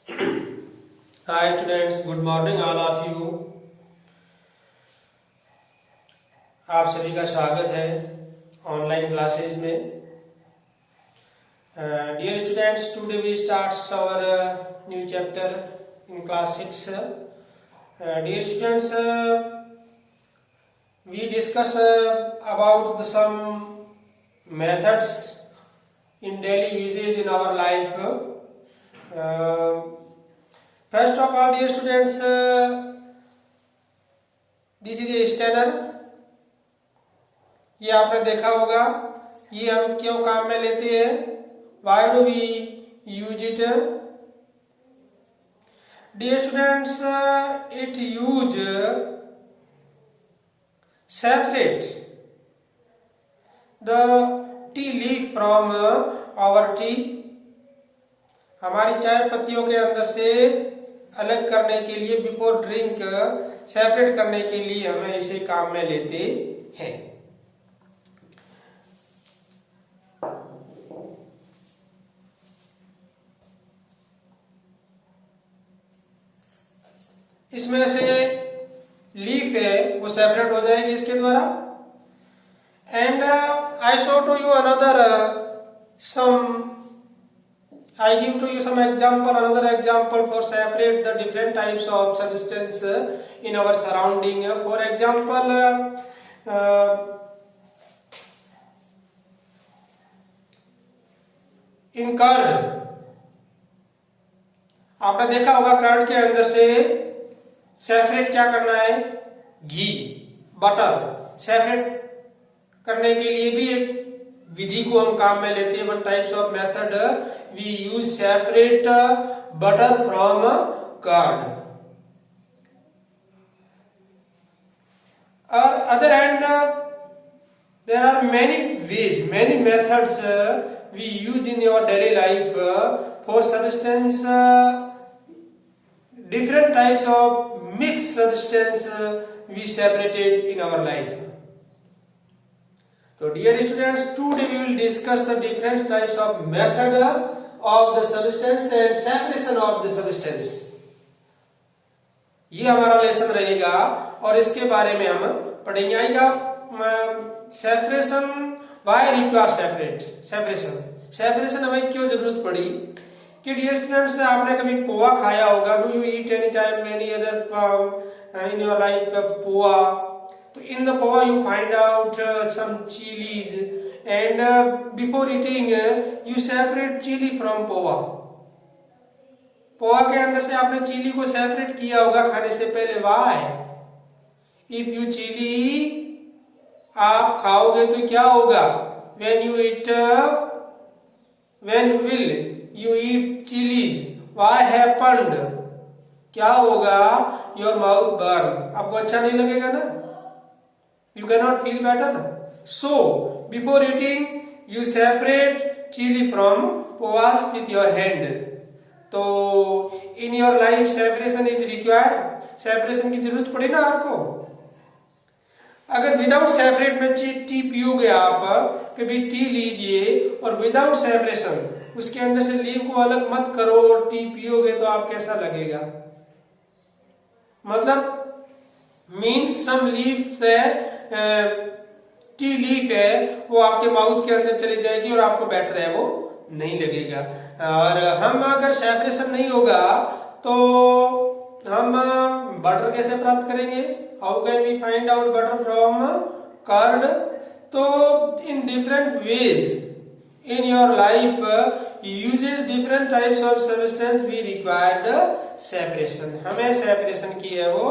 Hi students, good morning all of you. आप सभी का स्वागत है ऑनलाइन क्लासेस में. Dear students, today we start our new chapter in class 6. Dear students, we discuss about some methods in daily usage in our life. First of all, dear students, this is a scanner. ये आपने देखा होगा. ये हम क्यों काम में लेते हैं? Why do we use it? Dear students, it use separate the tea leaf from our tea. हमारी चाय पत्तियों के अंदर से अलग करने के लिए, बिफोर ड्रिंक सेपरेट करने के लिए हमें इसे काम में लेते हैं. इसमें से लीफ है वो सेपरेट हो जाएगी इसके द्वारा. And I show to you another I give to you some example, another example for separate the different types of substance in our surrounding. For example, in curd, आपने देखा होगा कर्ड के अंदर से सेपरेट क्या करना है? घी, बटर सेपरेट करने के लिए भी एक विधि को हम काम में लेते हैं. One types of method we use separate butter from curd. और other hand there are many ways, many methods we use in your daily life for substance, different types of mixed substance we separated in our life. So dear students, today we will discuss the different types of method of the substance and separation of the substance. ये हमारा lesson रहेगा और इसके बारे में हम पढ़ेंगे. आएगा सेपरेशन. वाई रिक्वायर सेपरेशन हमें क्यों जरूरत पड़ी? कि डियर स्टूडेंट्स, आपने कभी पोहा खाया होगा. Do you eat any time any other in your life poha? तो in the poha you find out some chillies and before eating you separate chilli from poha. Poha के अंदर से आपने चिली को सेपरेट किया होगा खाने से पहले. वाई? इफ यू चिली आप खाओगे तो क्या होगा? When you eat, when will you eat chilies, why happened? क्या होगा? your mouth burn. आपको अच्छा नहीं लगेगा ना? you cannot feel better. so before eating you separate chili from poas with your hand. तो in your life separation is required. separation की जरूरत पड़ी ना आपको. अगर विदाउट सेपरेट में टी पियोगे आप, कभी टी लीजिए और विदाउट सेपरेशन उसके अंदर से लीव को अलग मत करो और टी पियोगे तो आप कैसा लगेगा? मतलब मीन्स सम लीफ है, टी लीफ है, वो आपके माउथ के अंदर चली जाएगी और आपको बेटर है वो नहीं लगेगा. और हम अगर सेपरेशन नहीं होगा तो हम बटर कैसे प्राप्त करेंगे? How can we find out butter from curd? तो in different ways in your life uses different types of substance we required separation. हमें separation की है वो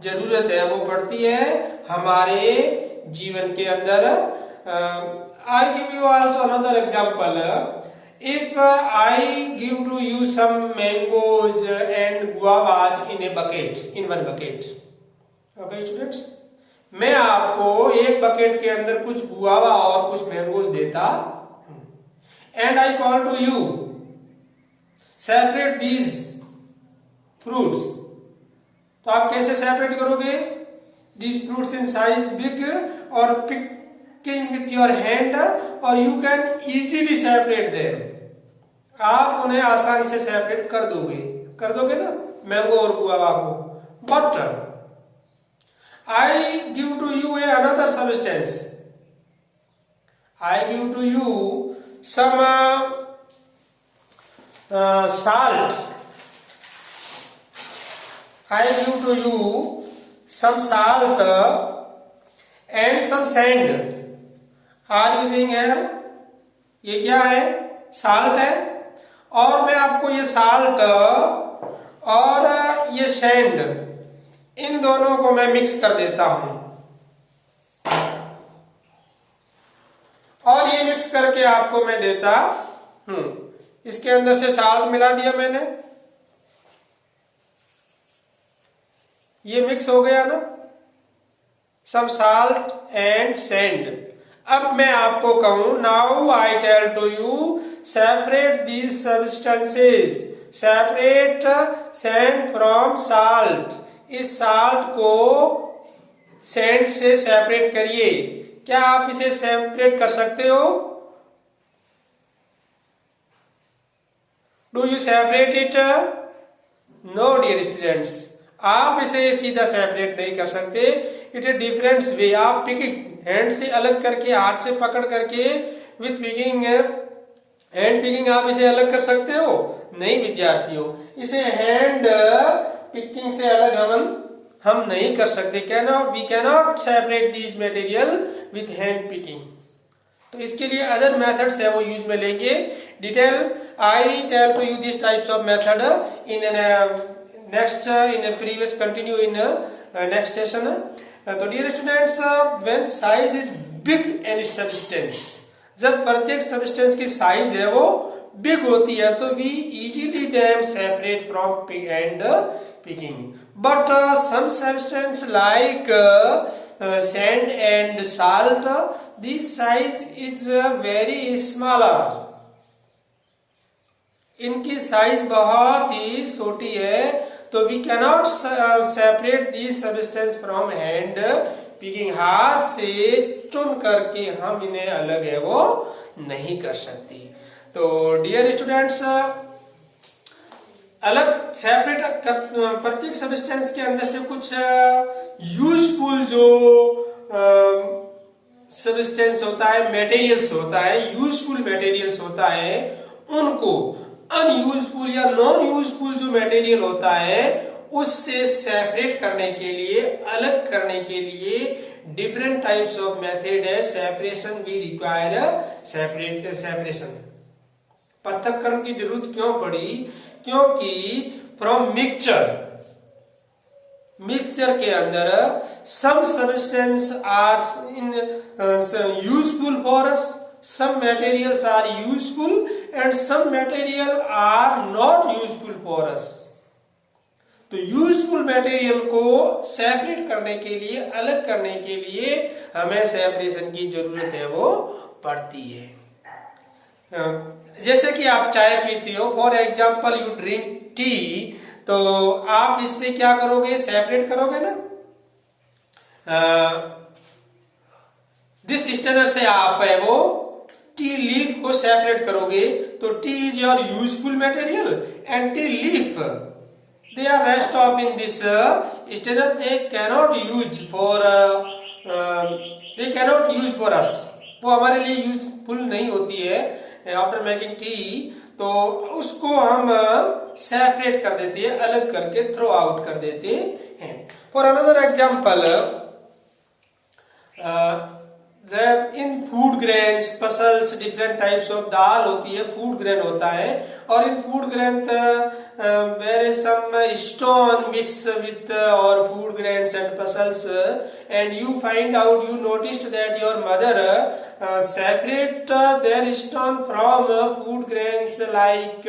जरूरत है, वो पड़ती है हमारे जीवन के अंदर. I give you also another example. If I give to you some mangoes and guavas in a bucket, in one bucket. Okay students, मैं आपको एक बकेट के अंदर कुछ गुआवा और कुछ मैंगोज देता and I call to you, separate these fruits. तो आप कैसे सेपरेट करोगे? These fruits in size big or picking with your hand or you can easily separate them. आप उन्हें आसानी से सेपरेट कर दोगे. कर दोगे ना, मैंगो और गुआवा को। But I give to you a another substance, I give to you some salt, I give to you some salt and some sand. Are you seeing here? ये क्या है? साल्ट है, और मैं आपको ये साल्ट और ये सैंड, इन दोनों को मैं मिक्स कर देता हूं, और ये मिक्स करके आपको मैं देता हूं। इसके अंदर से साल्ट मिला दिया मैंने, ये मिक्स हो गया ना, सम साल्ट एंड सैंड। अब मैं आपको कहूं, now I tell to you separate these substances, separate sand from salt. इस साल्ट को सैंड से सेपरेट करिए। क्या आप इसे सेपरेट कर सकते हो? Do you separate it? No dear students, आप इसे सीधा सेपरेट नहीं कर सकते। It is different way. आप पिकिंग हैंड से अलग करके, हाथ से पकड़ करके, विथ पिकिंग हैंड पिकिंग आप इसे अलग कर सकते हो? नहीं विद्यार्थियों, इसे हैंड पिकिंग से अलग हम नहीं कर सकते। We cannot separate this material with hand picking. तो इसके लिए अदर मेथड्स है वो यूज में लेंगे। Detail I tell to you this types of method in next in previous continue in next session. तो dear students, when size is big any substance, जब प्रत्येक सब्सटेंस की साइज है वो बिग होती है, तो we easily them separate from pig and picking. But some substance like sand and salt, this size is very smaller. इनकी size बहुत ही छोटी है, तो we cannot separate these substance from hand picking. हाथ से चुन करके हम इन्हें अलग है वो नहीं कर सकती। तो डियर स्टूडेंट्स, अलग सेपरेट प्रत्येक सब्सटेंस के अंदर से कुछ यूजफुल जो सब्सटेंस होता है, मटेरियल्स होता है, यूजफुल मटेरियल्स होता है, उनको अनयूजफुल या नॉन यूजफुल जो मटेरियल होता है उससे सेपरेट करने के लिए, अलग करने के लिए डिफरेंट टाइप्स ऑफ मेथड है। Separation we require separation. पृथक्करण की जरूरत क्यों पड़ी? क्योंकि फ्रॉम मिक्सचर के अंदर some substance are in useful for us, some materials are useful and some material are not useful for us. तो यूजफुल मटेरियल को सेपरेट करने के लिए, अलग करने के लिए हमें सेपरेशन की जरूरत है वो पड़ती है। जैसे कि आप चाय पीते हो, for example you drink tea, तो आप इससे क्या करोगे? सेपरेट करोगे ना। दिस स्टेनर से आप है वो टी लीफ को सेपरेट करोगे, तो tea is your useful material and tea leaf they are rest of in this strainer, they cannot use for us. वो हमारे लिए यूजफुल नहीं होती है आफ्टर मेकिंग टी, तो उसको हम सेपरेट कर देते हैं, अलग करके थ्रो आउट कर देते हैं। For another example, in food grains, pulses, different types of दाल होती है, फूड ग्रेन होता है, और in food grain where is some stone mix with our food grains and pulses, and you find out, you noticed that your mother separate their stone from food grains like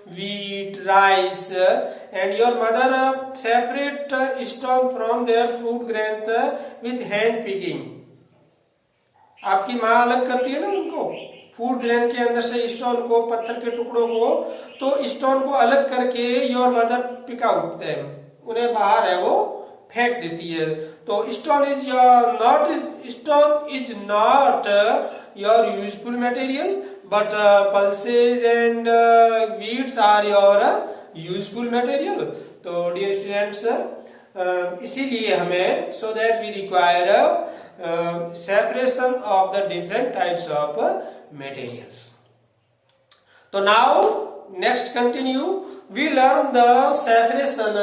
wheat, rice, and your mother separate stone from their food grains with hand picking. आपकी माँ अलग करती है ना उनको, food grain के अंदर से स्टोन को, पत्थर के टुकड़ों को, तो स्टोन को अलग करके your mother pick out them, उन्हें बाहर है वो फेंक देती है। तो stone is not your useful material, but pulses and weeds are your useful material. तो डियर स्टूडेंट्स, इसीलिए हमें so that we require separation of the different types of materials. तो now next continue we learn the separation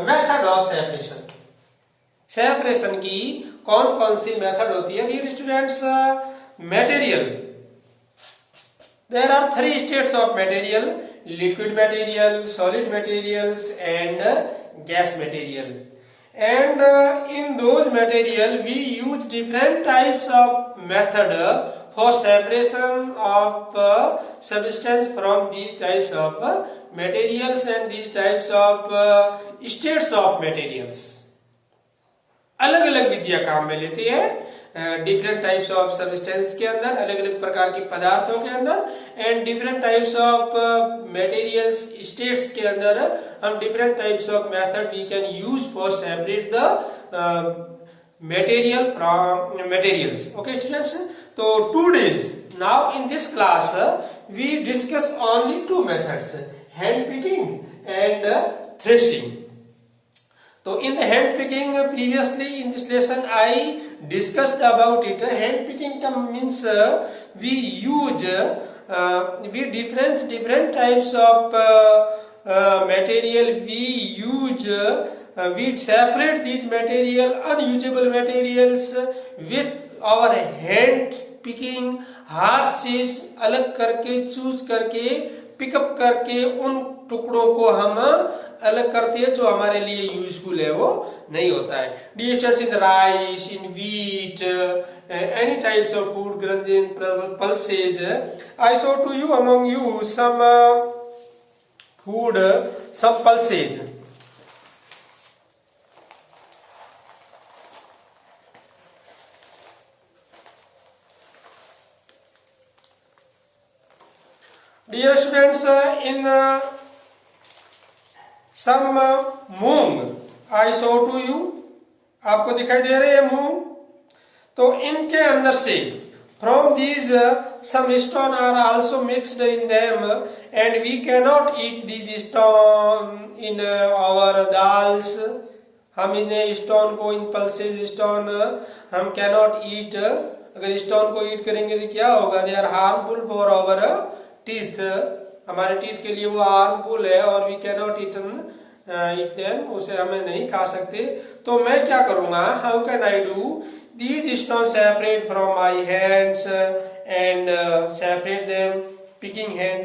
method of separation. Separation की कौन कौन सी method होती है dear students? Material, there are three states of material: liquid material, solid materials and gas material. And in those material we use different types of method for separation of substance from these types of materials and these types of states of materials. अलग अलग विधियां काम में लेती है different types of substance के अंदर, अलग अलग प्रकार के पदार्थों के अंदर, and different types of materials states के अंदर हम different types of method we can use for separate the material from materials. Okay students, तो 2 days now in this class we discuss only 2 methods, hand picking and threshing. So in the hand picking, previously in this lesson I discussed about it. Hand picking means we use different types of material. We separate these material, unusable materials with our hand picking. हाथ से अलग करके choose करके pickup करके उन टुकड़ों को हम अलग करते हैं जो हमारे लिए यूजफुल है वो नहीं होता है। डिस्टर्स in rice, in wheat, any types of food grains, in pulses. I show to you among you some food, some pulses. Dear students, in some moong I show to you, आपको दिखाई दे रहे हैं मूंग। तो इनके अंदर से from these some stone are also mixed in them and we cannot eat these stone in our dals। हम इन्हें स्टोन को, इन पल्सेज स्टोन हम cannot eat। अगर स्टोन को ईट करेंगे तो क्या होगा? they are harmful for our teeth, हमारे टीथ के लिए वो हार्मफुल है और we can not eat them, उसे हमें नहीं खा सकते। तो मैं क्या करूंगा? How can I do these stone separate from my hands and separate them picking hand.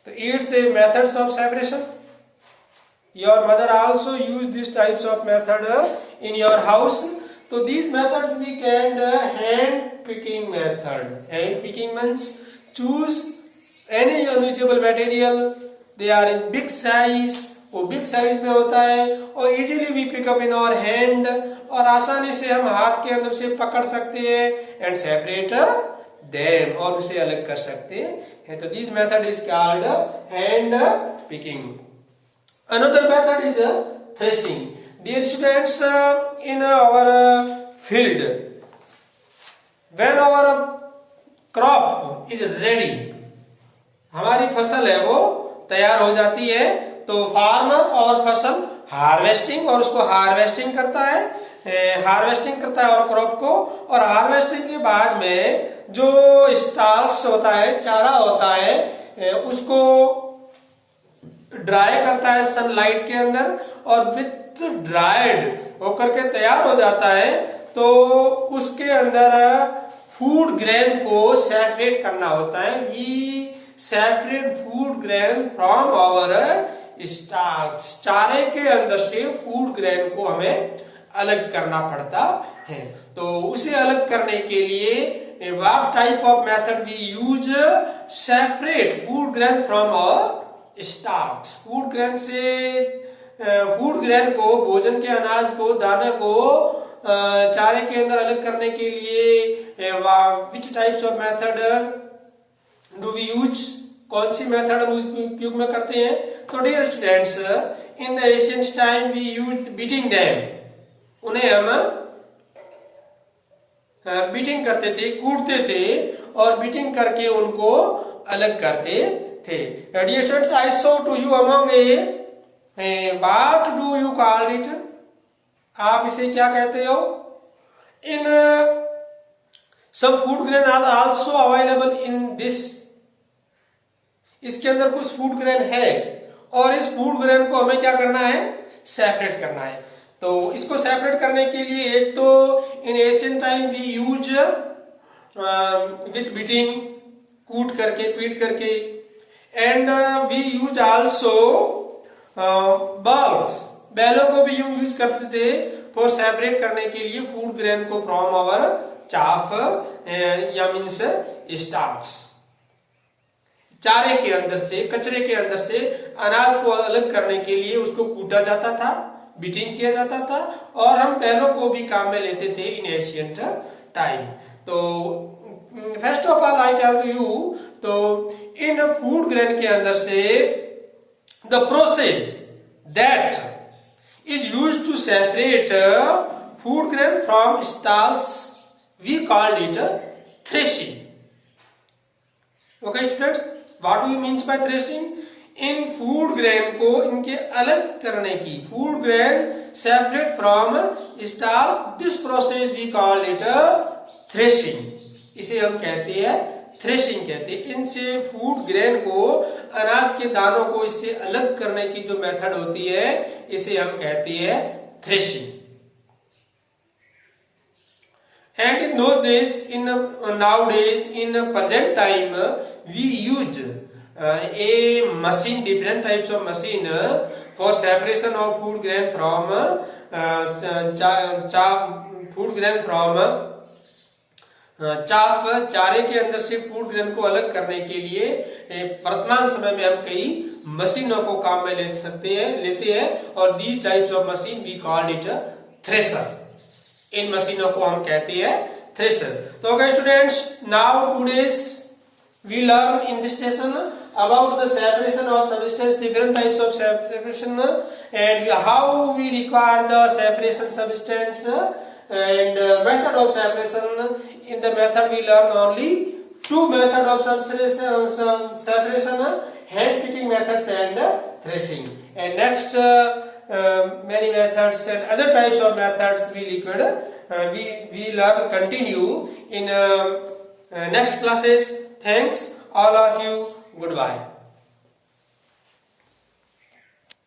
तो it's a methods of separation. Your mother also use this types of method in your house. तो these methods we can hand picking method. Hand picking means choose any unusable material, they are in big size, वो big size में होता है और easily we pick up in our hand, और आसानी से हम हाथ के अंदर से पकड़ सकते हैं एंड सेपरेट देम, और उसे अलग कर सकते हैं। तो this method is called hand picking. Another method is threshing. Dear students, in our field when our crop is ready, हमारी फसल है वो तैयार हो जाती है, तो फार्मर और फसल हार्वेस्टिंग, और उसको हार्वेस्टिंग करता है, और क्रॉप को, और हार्वेस्टिंग के बाद में जो स्टार्च होता है, चारा होता है, उसको ड्राई करता है सनलाइट के अंदर, और विथ ड्राइड होकर के तैयार हो जाता है। तो उसके अंदर फूड ग्रेन को सेपरेट करना होता है। We separate food grain from our starch. चारे के अंदर से फूड ग्रेन को हमें अलग करना पड़ता है। तो उसे अलग करने के लिए what type of method we use? Separate food grain from our starch. Food grain से, फूड ग्रेन को, भोजन के अनाज को, दाने को चारे के अंदर अलग करने के लिए which types of method do we use? कौन सी मेथड हम उपयोग में करते हैं? तो dear students, in the ancient time we use beating them. उन्हें हम बीटिंग करते थे, कूटते थे और बीटिंग करके उनको अलग करते थे। Dear students, I show to you among what do you call it, आप इसे क्या कहते हो? In some food grain are also available in this, इसके अंदर कुछ फूड ग्रेन है और इस फूड ग्रेन को हमें क्या करना है? सेपरेट करना है। तो इसको सेपरेट करने के लिए एक तो in ancient time we use with beating, कूट करके, पीट करके, and we use also bulls, बैलों को भी हम यूज करते थे फॉर सेपरेट करने के लिए फूड ग्रेन को फ्रॉम आवर चाफ या मीन्स स्टार्च। चारे के अंदर से, कचरे के अंदर से अनाज को अलग करने के लिए उसको कूटा जाता था, बीटिंग किया जाता था, और हम बैलों को भी काम में लेते थे इन एशियंट टाइम। तो first of all I tell to you, तो इन फूड ग्रेन के अंदर से the process that is used to separate food grain from starch we called it threshing. Okay students, what do you means by threshing? इन food grain को इनके अलग करने की, food grain separate from starch, this process we call it threshing. इसे हम कहते हैं थ्रेशिंग कहते हैं। इनसे फूड ग्रेन को, अनाज के दानों को इससे अलग करने की जो मेथड होती है, इसे हम कहते हैं threshing. And in those days, nowadays, in present time, we use a machine, different types of machine for separation of food grain from food grain from chaff, चारे के अंदर से फूड ग्रेन को अलग करने के लिए वर्तमान समय में हम कई मशीनों को काम में लेते हैं और these types of machine we call it thresher. इन मशीनों को हम कहते हैं थ्रेशर। तो okay students, now today's we learn in this session about the separation of substance, different types of separation, and how we require the separation substance and method of separation. In the method we learn only two method of separation, hand picking methods and threshing, and next many methods and other types of methods we learn continue in next classes. Thanks all of you. Goodbye.